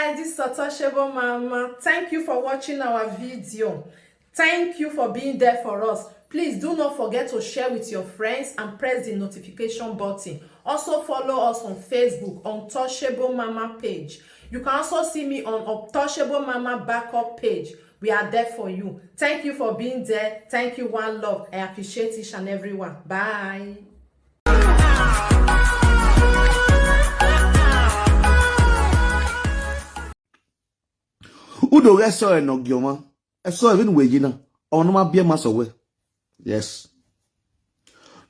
guys, this is Untouchable Mama. Thank you for watching our video. Thank you for being there for us. Please do not forget to share with your friends and press the notification button. Also follow us on Facebook, Untouchable Mama page. You can also see me on Untouchable Mama backup page. We are there for you. Thank you for being there. Thank you, one love. I appreciate each and everyone. Bye. Udo reso enogioma. Eso even wejina. Ono ma bie masowe. Yes.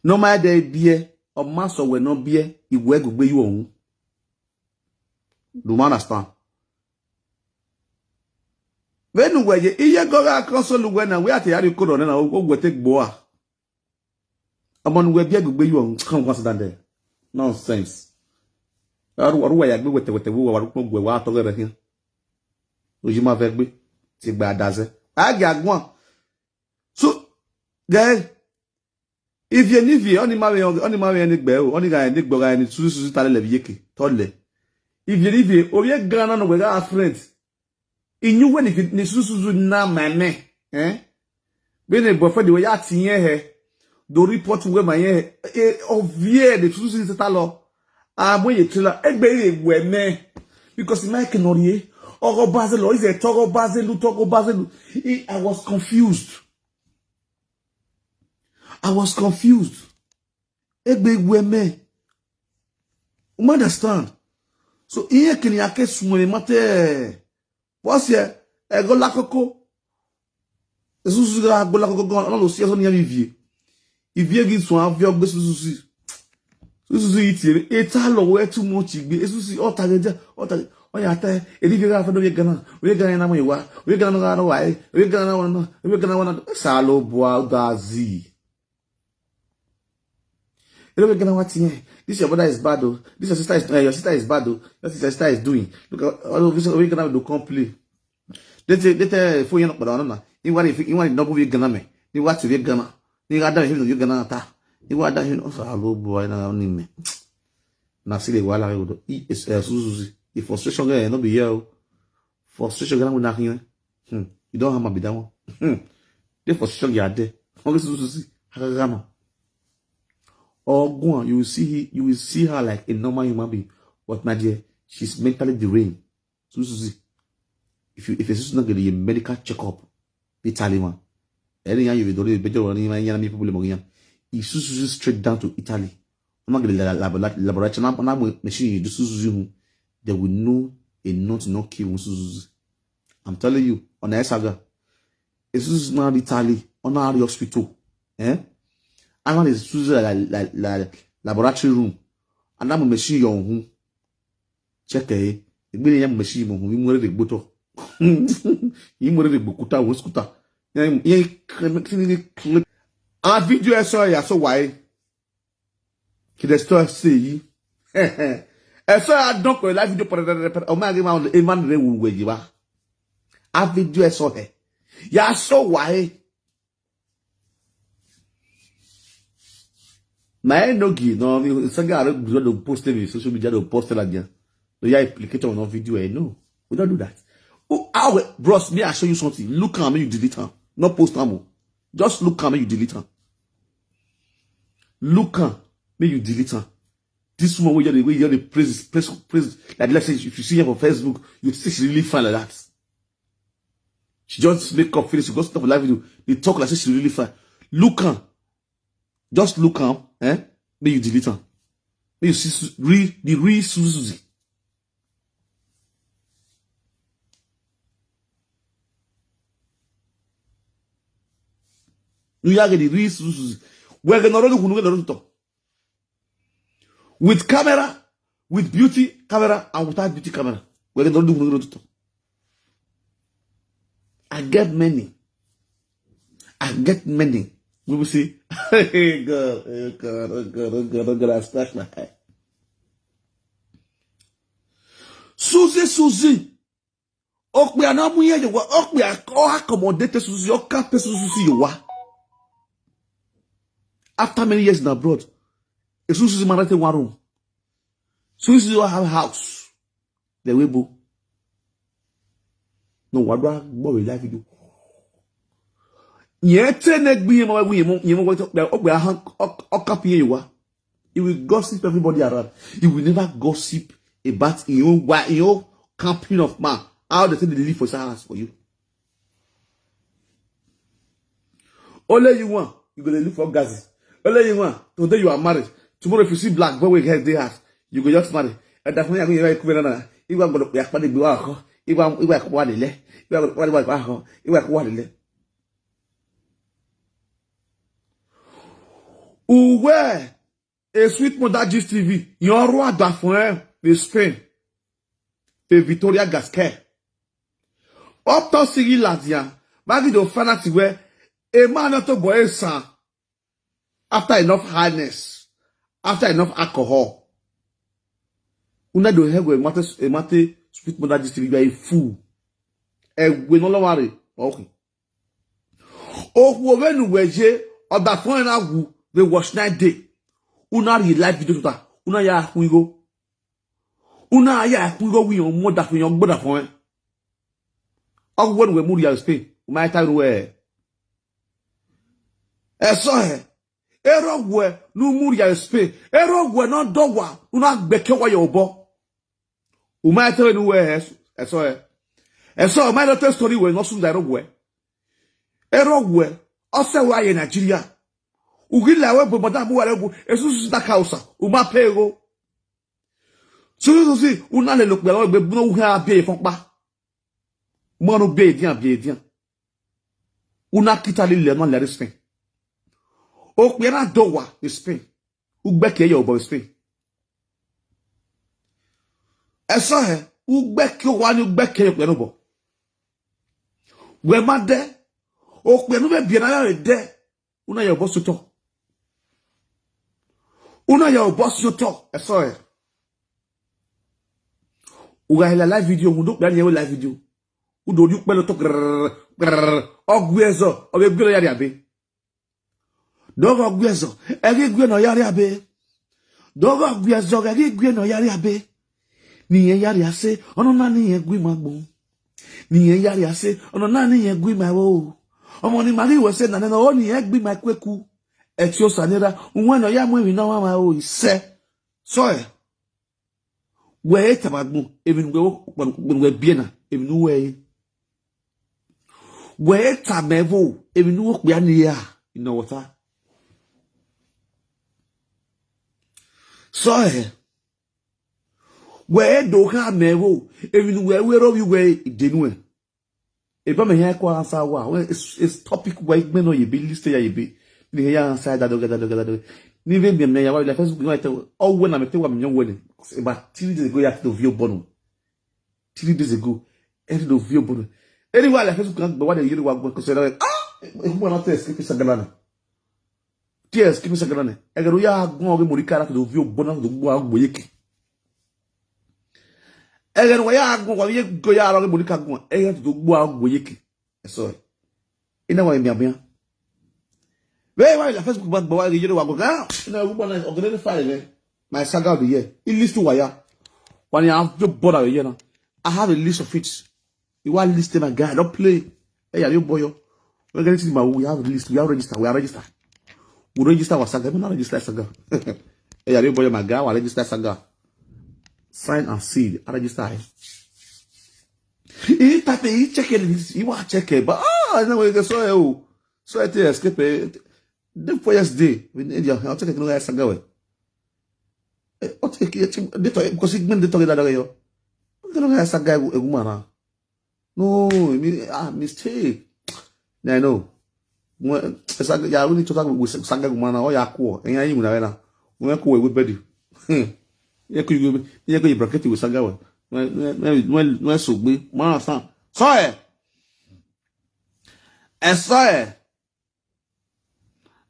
No ma de bie o masowe no bie iwe gugbe yu ohun. Do you understand? When weje iye goga konsolu we na we ate yari kodo na ogwete gbo a. Amon we bie gugbe yu ohun kan consider there. Nonsense. Aru we ya gbe wete wo waru gbe wa to gere hin. Ojima vegbe ti gba daze agi agbon so guys if you need oni ma we ni gbe o oni ga ni gbora ni susu tale le biyeke to le if you need oye gana no we ga friends inyu we ni susu na mame be ne boyfriend we ya tiye he do report we ma ye ovie de susu talo aboye tila egbe ewu eme because my kenorie Togo Baselu, is a Togo Baselu. I was confused. Egbe weme. You understand? So here can you ake sumole mate. What's here? Ego lakoko. Esusu ga go lakoko go on lo si eso ni vivie. Ivie gi so avio gbe susu. Susu iti eta lo we too much igbe. Esusu otageja. Oya ate ediviga fa do ye gana. We gana na mo yiwa. We gana na wa. We gana na wana. We gana wana salo boa dazi. We gana wati. This your brother is bad though. This your sister is bad though. Your sister is doing. Look all of this we gana do complete. Let for you not but na. You want no we gana me. You want to we gana. You got that you gana ta. You want that you salo boa na ni me. Na sile wala go. Is Suzy. The frustration guy no be here. Frustration guy na here. You don't have my be that one. The frustration guy there. Okay, Suzy. Hakagama. Or go on, you will see her like a normal human being. But my dear, she's mentally deranged. Suzy. If a sister not get a medical checkup, be man. Any you will do better or any people in if Suzy straight down to Italy. I'm not going to laboratory machine you do Suzy. They will know a not kill Suzy. I'm telling you, on the saga, Suzy now Italy, on our hospital, and one is Suzy laboratory room, and I'm a machine your home. Check the million machine who you murdered the bottle. You murdered the Bukuta, Wuskuta. Our video I saw ya so why? Can the store see? So I don't go live video for o ma ma e man re wu we jiba a video so he ya so why my no gi no so ga re do post me social media do post la dia so ya implicate on video no we don't do that. Oh bros, me I show you something. Look at me, you delete her, not post am. Just look at me, you delete her. Look at me, you delete her. This woman where you praise. Like let's say if you see her on Facebook, you think she's really fine like that. She just make up finish, she goes to the live video, they talk like she's really fine. Look her. Just look her, then you delete her. Then you see the real Suzy. You are the real Suzy. We're gonna talk. With camera, with beauty camera, and without beauty camera. We're going to do. I get many. We will see. Hey, God, I start my head. Suzy. We are not here. We are accommodated Suzy. Suzy, you are. After many years in abroad, Suzy man one room. Suzy have a house. The Weibo. No, what do I live video? Yete next be my way, you want to copy you. You will gossip everybody around. You will never gossip about your campaign of man. How they say they live for silence for you. Only you want, you go to look for gas. Only you want, today you are married. Tomorrow if you see black boy with head they have, you go just marry. And that's when you go you are going to be a funny block. You are one ile. You are one. You are one ile. Uwe a sweet mother gist TV. Your roi d'affaires de Spain. De Victoria Gasquet. Up to Sigi Ladia. Magi do fanati where a man not a boy son. After enough hardness. After enough alcohol. Una do have a mate sweet mother gist TV. You are a fool. We no worry. Okay. Oh, when we je or that phone now we watch night day. Una re live video tuta. Una ya kungo. Una ya kungo we on more that your brother phone. Oh, when we move your Spain. My time where. So he. Ero we no move your Spain. Ero we no dowa. Una beke wa your bo. My time where. So he. And so my daughter's story was not soon that way. Ero we also why in Nigeria. Ugila we but that boy esu that house. Uma pego. Suzy una le look below be no ha be fon pa. Mano be dian. Una kita le non le Spain. O pe na dowa in Spain. Ugbeke your boy Spain. Eso he ugbeke wa ni ugbeke yo pe no bo. We ma de o pe no be bi na de una your boss to una your boss to talk sorry uga hela live video mu do gba ni live video u do ri pe lo to ogwezo o be gbe yari abe dogo ogwezo e ge gbe no yari abe dogo ogwezo ge ge gbe no yari abe ni yen yari ase ono na ni yen gbe magbo ni yen yari ase ono na ni yen gbe ma wo omo ni mari we se na na o ni yen gbe ma kweku e ti o sanira unwe no ya mu wi na wa ma o ise so e we tabagbu even we biena even we tamevo even wo pe ani ya ina water so e we do ka mevo even we ro we denu e ba me here kwa answer wa it's topic we me no ye be list ya ye be ni here answer that do ni ve me ya wa la Facebook no ite o we na me te wa me nyon about 3 days ago you have to view bono 3 days ago you have to view bono anyway la Facebook kan what you wa go so e mo na test ke sagalana test ke sagalana e ga ro ya gun o ge mori kara to view bono do gbo agbo yeke e ga ro ya gun wa ye go ya ro ge mori ka gun e ga to gbo agbo yeke so ina wa mi abia we wa la Facebook ba wa ge wa go ga ina wo na organize file my saga of the year. It list to wire. When you have your border here now, I have a list of it. You want list my guy, don't play. Hey, are you boy? We're getting to my we have a list, we have register, we are registered. We register our saga, we not register saga. Hey, are you boy my guy, we register saga. Sign and seal, I register. He type he check it, he want check it, but I know we so I tell escape the first day when I'll check it no saga. O te ki de to ko sigmen de to da yo. De no esa guy egumana. No, mistake. Na no. Mo esa ya we need to talk with saga egumana o ya ko. En ayi mu na we na. Mo ko we bedi. Ye ko bracket with saga we. No so gbe. Ma san. So e.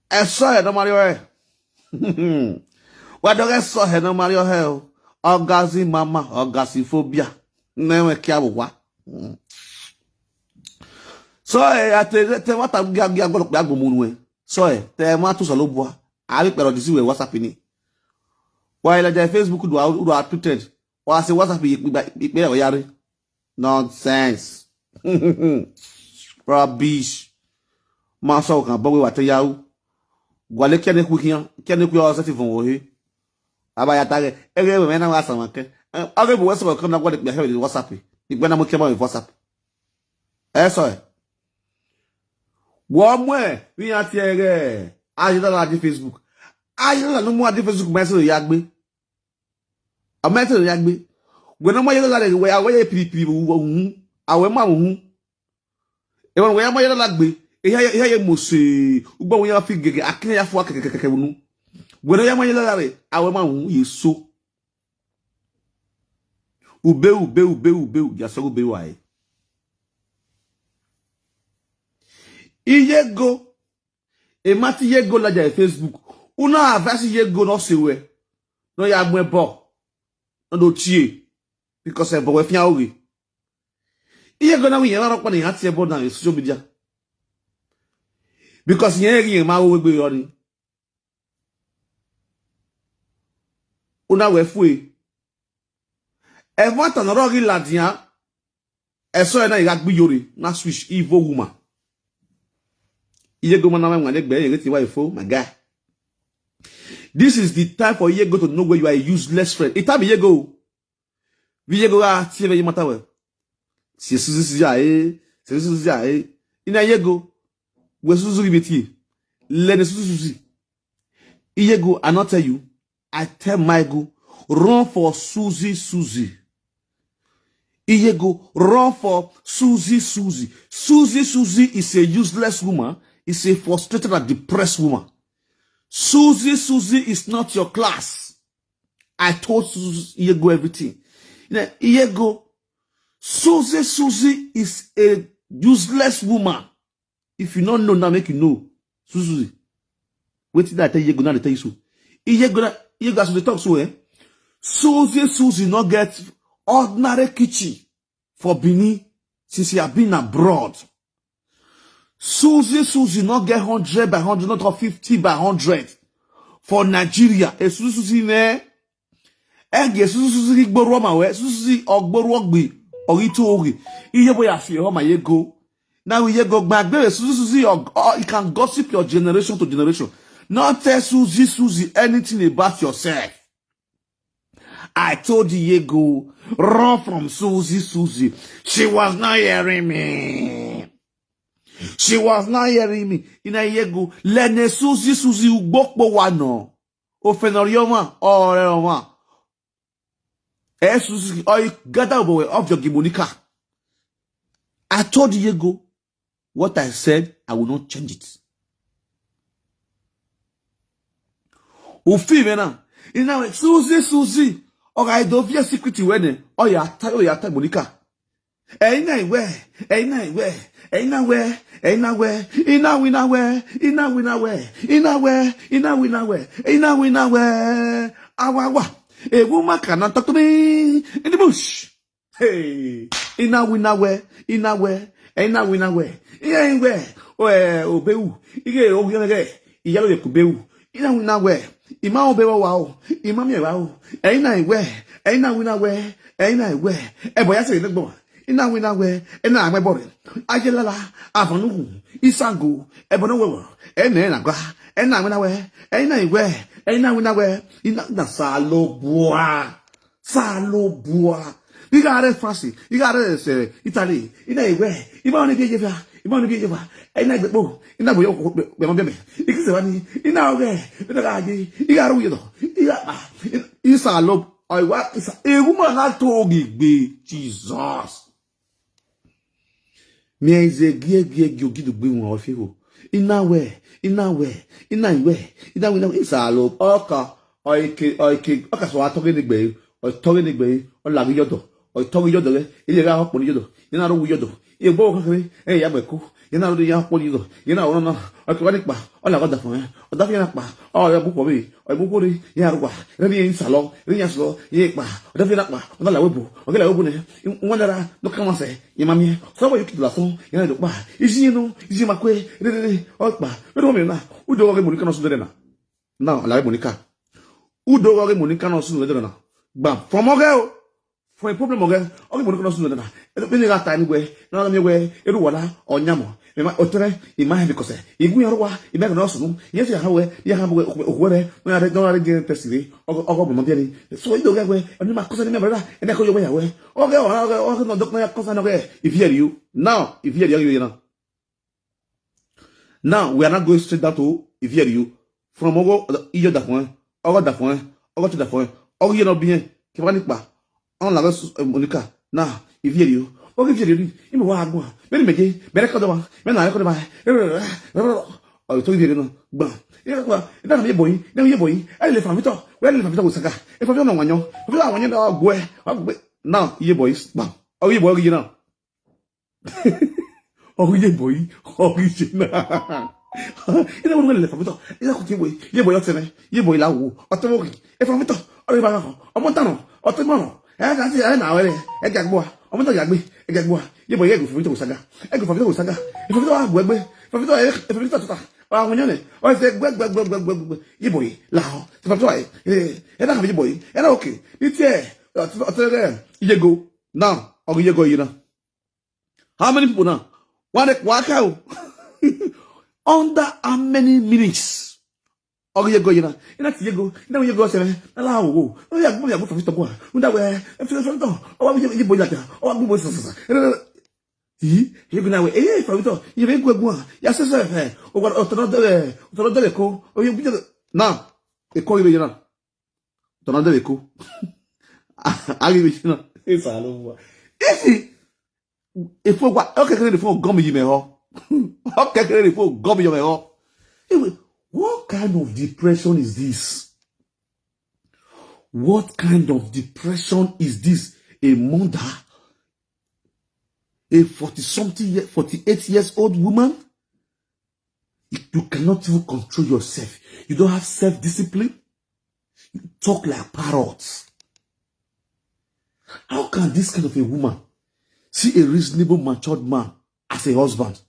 Esa e no Mario e. What do I saw her no Mario hell? Orgazi mama, orgazi phobia. Never care what. So I tell what I'm going to go moon. So te ma to solo boa. I pero this way WhatsApp ni. While the Facebook do I tweeted. Or I say WhatsApp be yare. Nonsense. Rubbish. Maso kan bowe wate yaou. Gwale kene ku o seti von ohe. Aba ya tare. Ere we mena wa samanke. Age bo weso ko na gwale be WhatsApp. Igbe na mo kema WhatsApp. So wo mwe wi ati ere. Ayida la di Facebook. Ayida no mo adi Facebook message ya gbe. A message ya gbe. Gwe no mo yela la we awe pipiri wu. Awe ma wu. E won we ya mo yela la gbe. Ihe mose ugbo won ya fi gege akine ya fo kekekeke wonu gwero ya manye lare awe ma hu yeso ube ya so ube wa iyego e mati yego la ja Facebook una avasi yego no sewe no ya mu ebo no do tie because ebo we fian ori iyego na wi yan ro pa ni ati ebo na social media. Because yen ma wo gbe yori una we fue e mo tan ro ri ladian e so e na ira gbe yori na switch evil woman iye go na ma ngane gbe yen ti wa ifo my guy. This is the time for you to know where you are a useless friend. It time you go ti be mata we si Suzy ina ye go we Suzy beti let the Suzy Iyego, I not tell you. I tell Michael, run for Suzy. Iyego, run for Suzy. Suzy is a useless woman. Is a frustrated and depressed woman. Suzy is not your class. I told Suzy Iyego everything. Iyego, Suzy is a useless woman. If you don't know now, make you know. Suzy. Wait till I tell Iyego now, they tell you so. Iyego has to talk so, eh? Suzy not get ordinary kitchen for Benin since he have been abroad. Suzy not get 100 by 100, not 50 by 100 for Nigeria. E Suzy ne? Ege Suzy gboro ma we. Suzy ogboro ogbe orito ori. Iyego ya fi ho ma Iyego. Now Iyego gbagbe Suzy you can gossip your generation to generation. Not tell Suzy anything about yourself. I told Iyego, run from Suzy. She was not hearing me. Ina Iyego, lene Suzy ugbokpo wa no. Ofenorioma, oreoma. Suzy, you gather over of your gimonica. I told Iyego, what I said, I will not change it. Ufi na ina Suzy oga do via secret wene o ya ta Monica ina we awawa ewu maka na talk to me in the bush hey ina we obewu ige ogene iyalo ye kubewu ina we ima obewa wa ima mi wa o ina we boya se legbo ina we ina agbebore ajelala afonuhu isango ebono wewo na gba ina we ina salo bua you got it France you got it Italy ina we ima oni gejefa ina gbegbo ina boyo be mo bebe ikise wani ina oge ina gaji iga ru yedo isa lo oiwa isa eguma na to gbe Jesus mi eze gie ogidugbe won ofewo ina we isa lo oka oka so atoge nigbe o la yodo o toge yodo le ile ga hopo ni yodo ina ru yodo igbo kan ya beku ina ru ya hopo ni yodo ina ro na o ko ni pa o la goda fun o da fi na pa o ya bu po mi o bu ko ri ya ru wa re ni salo ri ya so ye pa o da fi na pa o da la webu o ge la webu ne won dara no kan se ye mami so bo yuki la so ina do pa isi makwe re o pa ro mi na u do ge Monica no so de na la Monica u do ge Monica no so de na gba from oge o For a problem again, only one can do that. When you got time way, not anyway, every water or yamo. In my because if we are, you make an awesome, yes, you have where I don't know again, Pessily, or Mondially. So you don't get away, and you must remember that, and echo your way away. Okay, okay, if you now, if you know. Now we are not going straight down to if you from Ogo, Iyo da point, Ogo da point, Ogo to the point, Ogo you know bien, Kivanikba, on la Monica. Now, if you, or if you in Wagua, very many, very codaba, when I could buy, or told you know, but it doesn't be a boy, no, your boy, I live from it all. Where live from it, Osaka. If I don't know when you know, where now, you boys, oh, you boy, you know. Oh, yeah, boy. Oh, you know. You know what I'm talking about? You boy, you boy, la woo, or to walk. If I'm talking, or Montano, or tomorrow. I can't see now, I got more. I'm not like me, I got more. You boy, you go for me saga. I go for me saga. If you don't have web, if you don't, or when you're or if they you boy, lao, if I'm trying, and I have you boy, and okay. It's here, you go now, or you go, you know. How many people now? What out? Under how many minutes? Oh, you go, you know. You go, you go, say, allow. Oh, yeah, go from the boy. That way, if you don't, oh, you boy like that. Oh, I'm going to you can now, from it. You make good one. Yes, sir. Oh, what another call. Oh, you now. They call you, you know. Another call. I give you, it's all over. If we were okay, before gummy you may all. Okay, before gummy you may all. What kind of depression is this? What kind of depression is this? A mother, a 48 years old woman, you cannot even control yourself. You don't have self-discipline. You talk like parrots. How can this kind of a woman see a reasonable, matured man as a husband?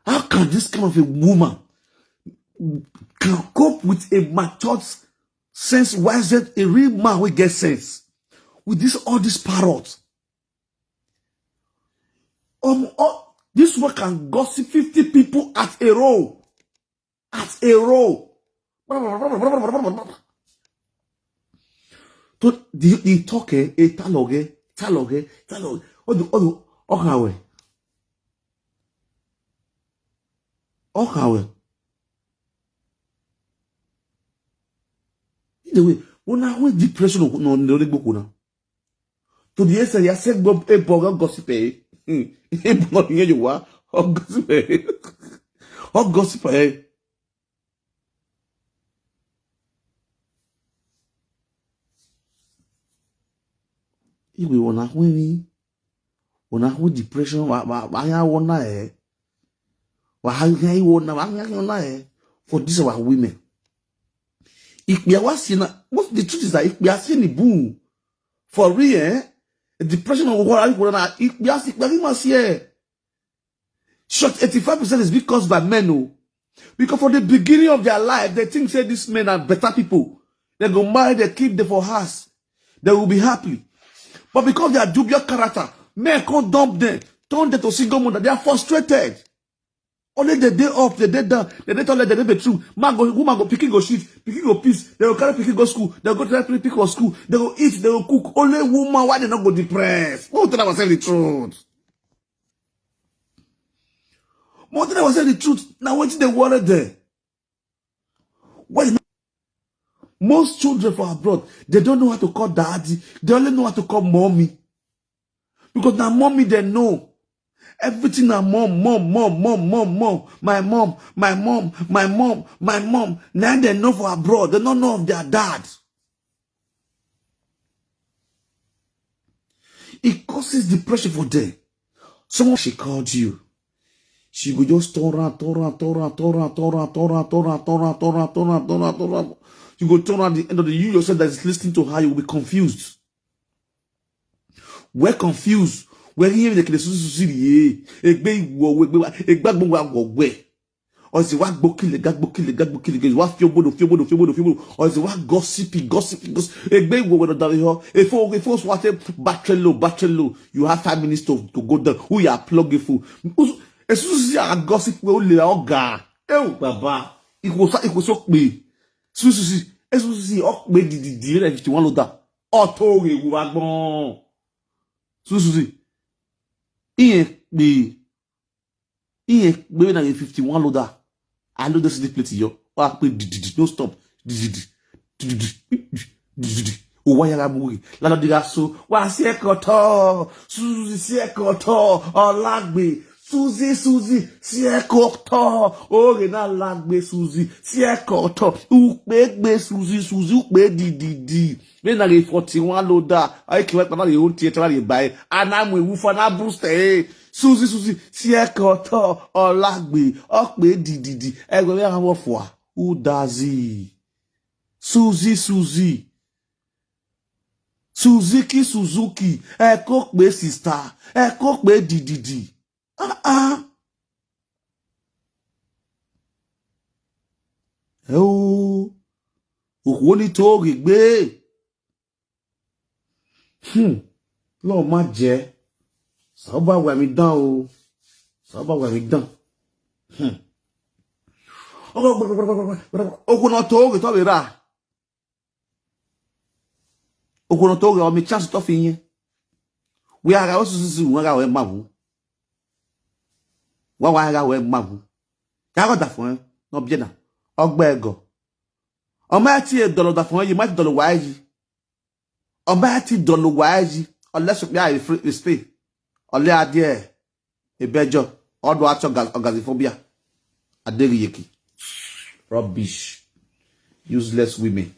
How can this kind of a woman can cope with a matured, sense-wise, a real man who gets sense with all these parrots? This one can gossip 50 people at a row. At a row. To the talk taloge. Okawe. Anyway, when depression no book now. To the essence, ya said Bob a bog gossip. You are or gossip. Or gossip. If we wanna win, depression, why for this our women. If we are seeing, what the truth is that if we are seeing the boom for real, depression of what if we are seeing, short 85% is because by men. Because for the beginning of their life, they think say these men are better people. They go marry, they keep them for house. They will be happy. But because they are dubious character, men can't dump them, turn them to single mother. They are frustrated. Only the day up, the day down, the day toilet, the day bedroom. Woman go picking go shit, picking go piss. They will carry picking go school. They will go directly pick for school. They will eat, they will cook. Only woman, why they not go depressed? More than I was saying the truth. More than I was saying the truth. Now what's the water there? Why? Most children from abroad, they don't know how to call daddy. They only know how to call mommy. Because now mommy, they know. Everything now mom. My mom. Now they know for abroad. They don't know of their dad. It causes depression for them. Someone she called you. She go just turn around. You go turn around the end of the you yourself that is listening to her, you will be confused. We're confused. We're hearing the Suzy. Or is it what bokile, gag, what fiobodo, or is it what gossipy, Egbe wo we do here. If you swat battle low, you have 5 minutes to go down. Who you are plugging for? As soon as you are gossip, we only oga. Baba, it was so me. Suzy, as soon as you are made the deal, if you want that, auto we will go. Suzy, baby na 51 loader. I know this plate yo. No stop. O wa yara muri. La diga so. Wa si ekoto. Suzy si ekoto. Olagbe. Suzy si ekoto. O re na lagbe Suzy si ekoto. Ukpe Suzy ukpe di. We na 41 loader. Ai ki wa pa na le o theater le buy. Anamwe wu for na booster. Suzy si ekoto olagbe okpe di egbe we han wo fo a who does he? Suzy Suzuki ekokpe sister ekokpe di o ni to gbe lo ma je Saba wa mi dan o. Okono to ge ra. Okono to ge o mi chance to fi yin. We ara o susu won ra we mawu. Wa ara we mawu. Ya go da fun no bie na. Ogba ego. O ma ti e dolo da fun yi ma ti dolo wa yi. O ma ti dolo wa yi. Unless you be stay. Ole adie ebejo odo acho organizophobia aderi yeki rubbish useless women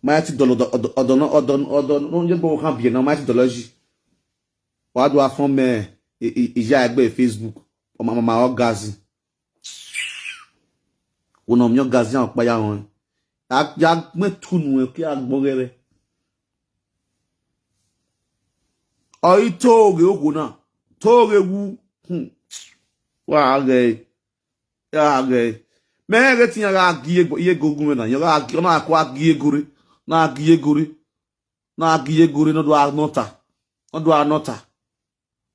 mighty dolo no je bo kan bi na mighty dology wa do afon me iya egbe Facebook o mama ogazi wona mi ogazi an pa ya won ya metunu e ki agbogere Oi toge okuna toge wu wa ge ya ge me ge tinya ga gie gogun na yo ga na kwa gie gori no do anota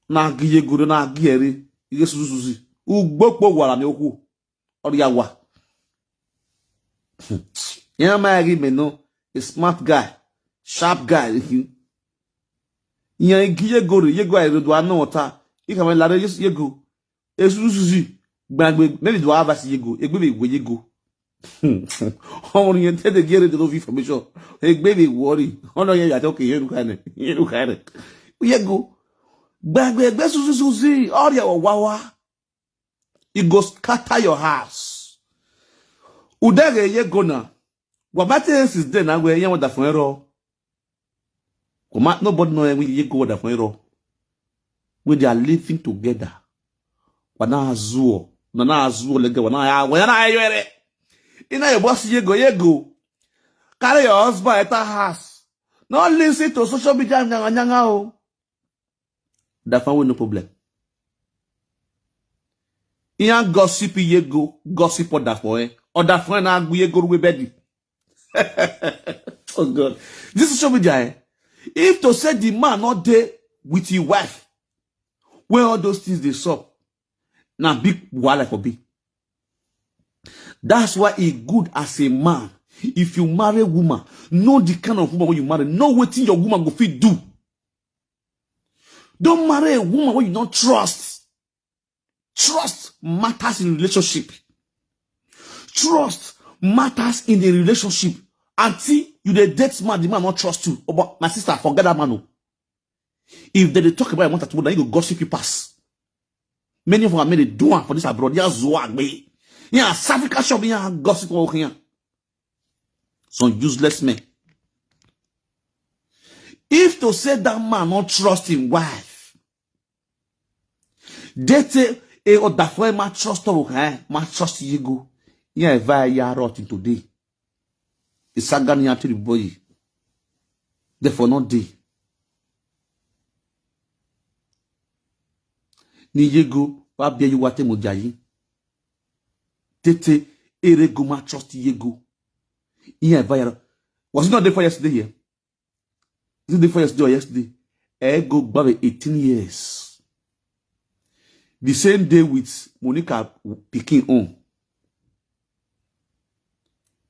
na gie gori na giere ige Suzy ugbopo wara mi oku ori ya wa ya ma gi me no a smart guy sharp guy Yan yego do anota ika me lare yego Suzy gbagbe maybe do have as yego egbe be yego oriented the get the information egbe be worry ono yen ya okay yen kan yego gbagbe Suzy all your wawa it go scatter your house udege yego na gwabate is there na we yen wada fun ero nobody know when you go there for you. When they are living together. Wana azuo lege wana ya yere. Ina your boss yego. Carry your husband at a house. Not listen to social media nyanga o. That one no problem. Iyan gossip gossip or that for or that friend na agbu yego we bedi. Oh God. This social media If to say the man not there with your wife, where all those things they saw, now big wala for be. That's why it's good as a man. If you marry a woman, know the kind of woman when you marry, know what your woman go fit do. Don't marry a woman when you don't trust. Trust matters in relationship. Trust matters in the relationship. Until you the date man, the man not trust you. Oh, but my sister, forget that man. If they talk about a month then you go gossip you pass. Many of them are made a do for this abroad. Yeah, zoag me. Yeah, South Africa shop yeah, gossip walking here. Some useless men. If to say that man not trust him wife, they say or that way my trust my trust you go. Yeah, via rotting today. It's a gun to the boy. Therefore, not day. Ni yego wa bia you wate mo jayi tete erego ma trust yego in viral. Was it not there for yesterday here? Is it there for yesterday or yesterday? Ego babe 18 years. The same day with Monica picking on.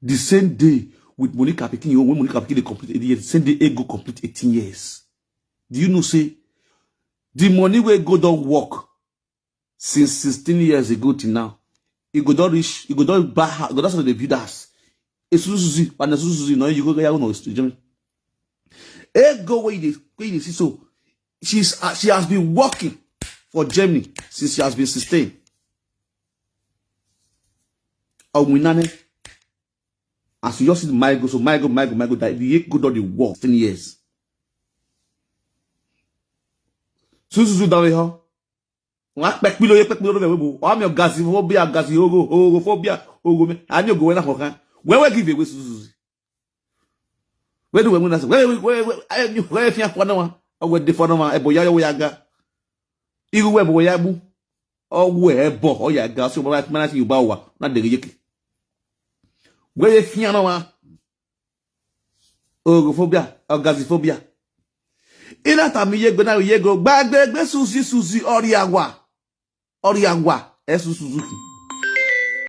The same day with Monica picking on, when Monica picking the complete 80 years, the same day Ego complete 18 years. Do you know say the money where Ego don't work since 16 years ago till now? Ego don't reach, Ego don't buy, Ego don't the builders. It's Suzy, and Suzy, no, you go there, no, it's Ego where you see so. She has been working for Germany since she has been 16. As you just see Michael, so Michael that the Ego done the work 10 years. Suzy down here. What back below you, back below I'm your gasophobia, gasophobia, and you go in a hokan. Where will give away Suzy? Where do we say? Where if you have one? Or the phone a boya yaga. You web boyabu or where bo or ya gas over like managing you bow, not the yiki. Where if you know ogophobia or gasophobia. In that time, you go back there, Suzy, Oriagua, Suzuki.